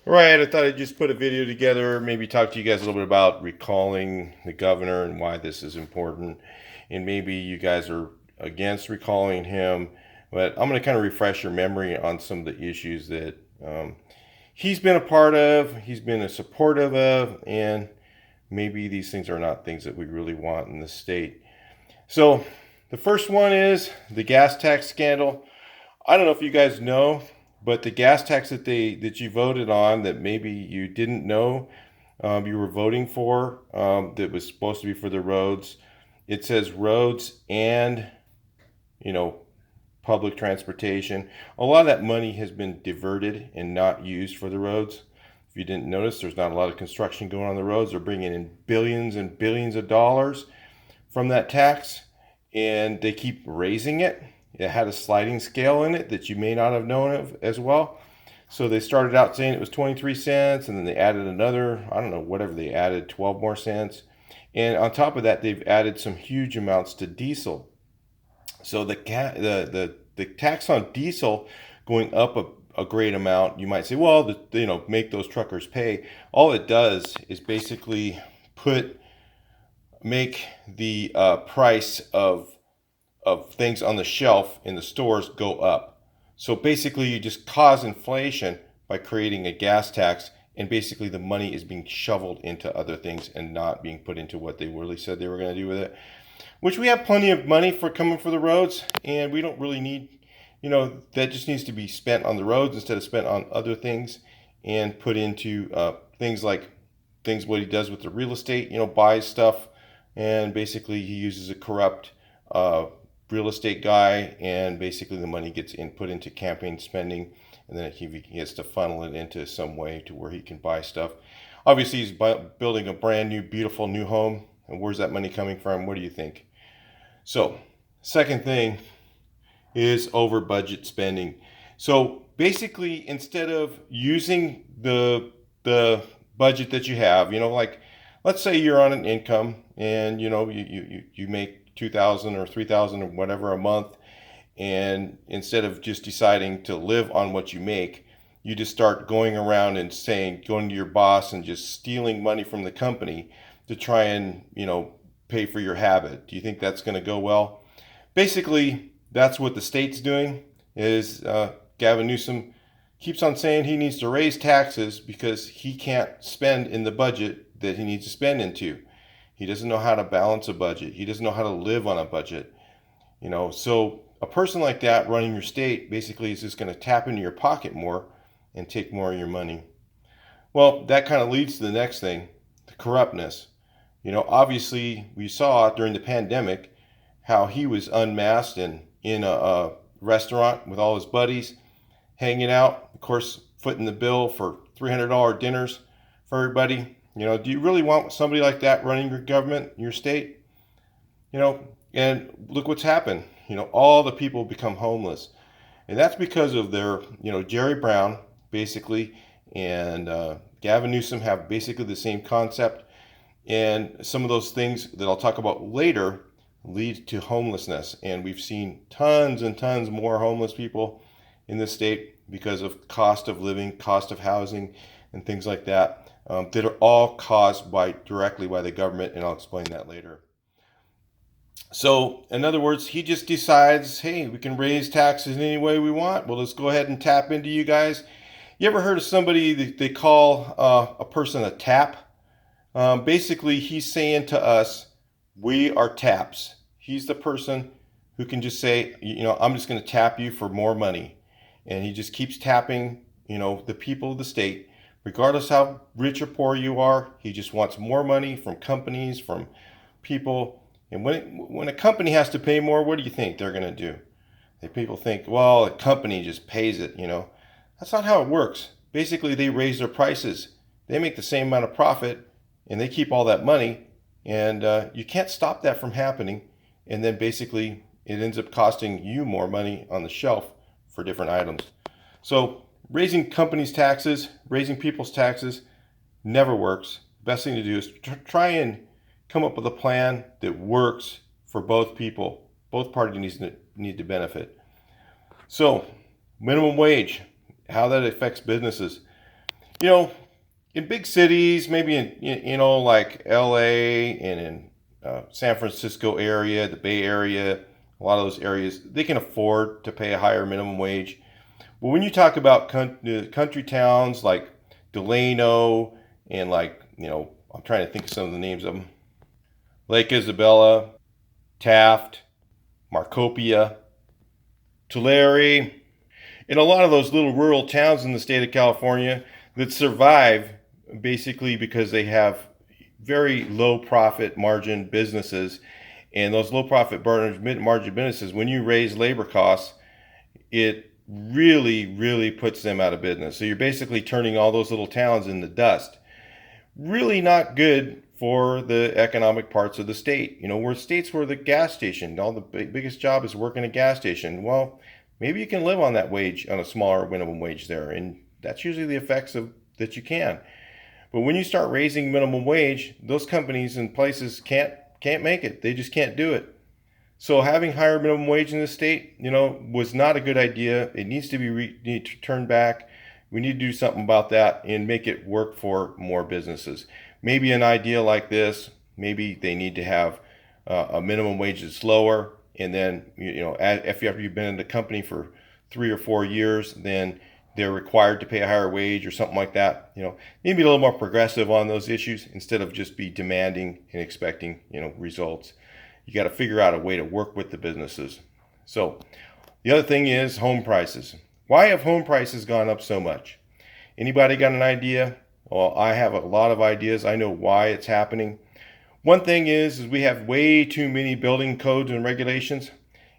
All right, I thought I'd just put a video together, maybe talk to you guys a little bit about recalling the governor and why this is important. And maybe you guys are against recalling him, but I'm going to kind of refresh your memory on some of the issues that he's been a part of, he's been a supportive of, and maybe these things are not things that we really want in the state. So the first one is the gas tax scandal. I don't know if you guys know, but the gas tax that you voted on that maybe you didn't know you were voting for that was supposed to be for the roads. It says roads and you know public transportation. A lot of that money has been diverted and not used for the roads. If you didn't notice, there's not a lot of construction going on the roads. They're bringing in billions and billions of dollars from that tax, and they keep raising it. It had a sliding scale in it that you may not have known of as well. So they started out saying it was 23 cents, and then they added another, I don't know, whatever they added, 12 more cents. And on top of that, they've added some huge amounts to diesel. So the tax on diesel going up a great amount, you might say, well, make those truckers pay. All it does is basically make the price of things on the shelf in the stores go up. So basically, you just cause inflation by creating a gas tax, and basically the money is being shoveled into other things and not being put into what they really said they were going to do with it. Which we have plenty of money for coming for the roads, and we don't really need, that just needs to be spent on the roads instead of spent on other things and put into things like what he does with the real estate, buys stuff, and basically he uses a corrupt real estate guy, and basically the money gets put into campaign spending, and then he gets to funnel it into some way to where he can buy stuff. Obviously, he's building a brand new, beautiful new home, and where's that money coming from? What do you think? So, second thing is over budget spending. So basically, instead of using the budget that you have, like let's say you're on an income and you make 2,000 or 3,000 or whatever a month, and instead of just deciding to live on what you make, you just start going around and going to your boss and just stealing money from the company to try and pay for your habit. Do you think that's going to go well? Basically, that's what the state's doing. Is Gavin Newsom keeps on saying he needs to raise taxes because he can't spend in the budget that he needs to spend into. He doesn't know how to balance a budget. He doesn't know how to live on a budget. So a person like that running your state basically is just going to tap into your pocket more and take more of your money. Well, that kind of leads to the next thing, the corruptness. Obviously we saw during the pandemic how he was unmasked and in a restaurant with all his buddies, hanging out, of course, footing the bill for $300 dinners for everybody. Do you really want somebody like that running your government, your state? And look what's happened. All the people become homeless. And that's because of their, Jerry Brown, basically, and Gavin Newsom have basically the same concept. And some of those things that I'll talk about later lead to homelessness. And we've seen tons and tons more homeless people in this state because of cost of living, cost of housing, and things like that, that are all caused directly by the government. And I'll explain that later. So, in other words, he just decides, hey, we can raise taxes in any way we want. Well, let's go ahead and tap into you guys. You ever heard of somebody that they call a person a tap? Basically, he's saying to us, we are taps. He's the person who can just say, I'm just going to tap you for more money. And he just keeps tapping, the people of the state, regardless how rich or poor you are. He just wants more money from companies, from people. And when a company has to pay more, what do you think they're going to do? People think, well, a company just pays it, That's not how it works. Basically, they raise their prices. They make the same amount of profit, and they keep all that money. And you can't stop that from happening. And then basically, it ends up costing you more money on the shelf for different items. So raising companies' taxes, raising people's taxes never works. The best thing to do is try and come up with a plan that works for both people. Both parties need to benefit. So, minimum wage, how that affects businesses. You know, in big cities, maybe in like LA and in San Francisco area, the Bay Area, a lot of those areas, they can afford to pay a higher minimum wage. But when you talk about country towns like Delano and like, I'm trying to think of some of the names of them, Lake Isabella, Taft, Marcopia, Tulare, and a lot of those little rural towns in the state of California that survive basically because they have very low profit margin businesses. And those low profit margin businesses, when you raise labor costs, it really puts them out of business. So you're basically turning all those little towns into dust. Really not good for the economic parts of the state. Where states where the gas station, all the biggest job is working a gas station. Well, maybe you can live on that wage, on a smaller minimum wage there, and that's usually the effects of that you can. But when you start raising minimum wage, those companies and places can't make it. They just can't do it. So having higher minimum wage in the state, was not a good idea. It needs to be turned back. We need to do something about that and make it work for more businesses. Maybe an idea like this, maybe they need to have a minimum wage that's lower, and then after you've been in the company for 3 or 4 years, then they're required to pay a higher wage or something like that. Maybe a little more progressive on those issues instead of just be demanding and expecting results. You got to figure out a way to work with the businesses. So the other thing is home prices. Why have home prices gone up so much? Anybody got an idea? Well, I have a lot of ideas. I know why it's happening. One thing is we have way too many building codes and regulations,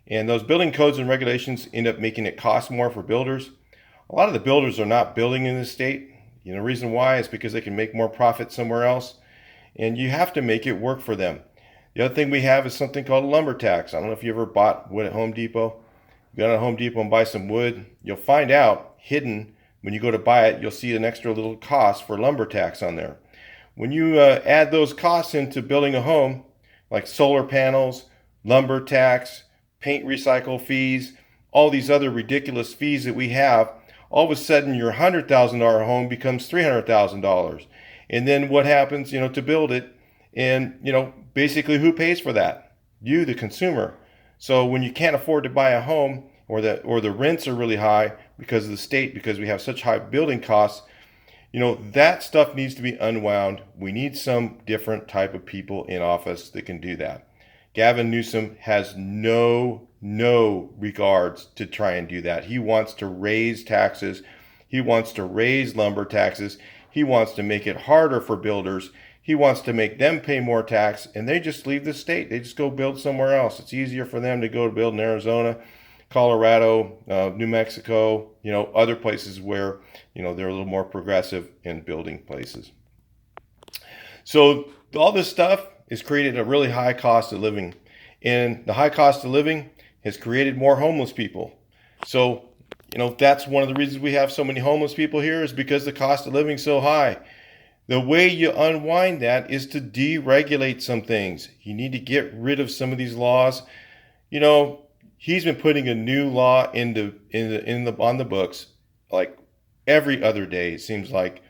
and those building codes and regulations end up making it cost more for builders. A lot of the builders are not building in this state. The reason why is because they can make more profit somewhere else, and you have to make it work for them. The other thing we have is something called a lumber tax. I don't know if you ever bought wood at Home Depot. You go to Home Depot and buy some wood, you'll find out hidden when you go to buy it, you'll see an extra little cost for lumber tax on there. When you add those costs into building a home, like solar panels, lumber tax, paint recycle fees, all these other ridiculous fees that we have, all of a sudden your $100,000 home becomes $300,000. And then what happens, to build it? And, basically who pays for that? You, the consumer. So when you can't afford to buy a home, or the rents are really high because of the state, because we have such high building costs, that stuff needs to be unwound. We need some different type of people in office that can do that. Gavin Newsom has no regards to try and do that. He wants to raise taxes. He wants to raise lumber taxes. He wants to make it harder for builders. He wants to make them pay more tax, and they just leave the state. They just go build somewhere else. It's easier for them to go to build in Arizona, Colorado, New Mexico, other places where, they're a little more progressive in building places. So all this stuff has created a really high cost of living, and the high cost of living has created more homeless people. So, that's one of the reasons we have so many homeless people here, is because the cost of living is so high. The way you unwind that is to deregulate some things. You need to get rid of some of these laws. He's been putting a new law on the books like every other day, it seems like.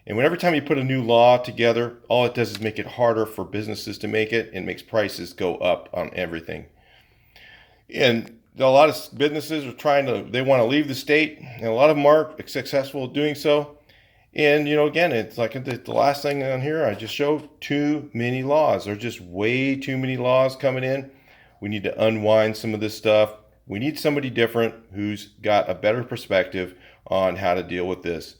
And every time you put a new law together, all it does is make it harder for businesses to make it, and makes prices go up on everything. And a lot of businesses they want to leave the state, and a lot of them are successful at doing so. And, again, it's like the last thing on here, I just showed too many laws. There's just way too many laws coming in. We need to unwind some of this stuff. We need somebody different who's got a better perspective on how to deal with this.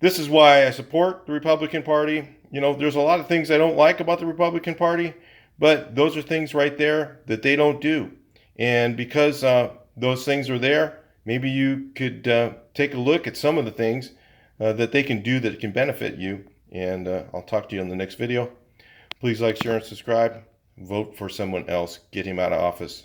This is why I support the Republican Party. There's a lot of things I don't like about the Republican Party, but those are things right there that they don't do. And because those things are there, maybe you could take a look at some of the things that they can do that can benefit you. And I'll talk to you in the next video. Please like, share, and subscribe. Vote for someone else. Get him out of office.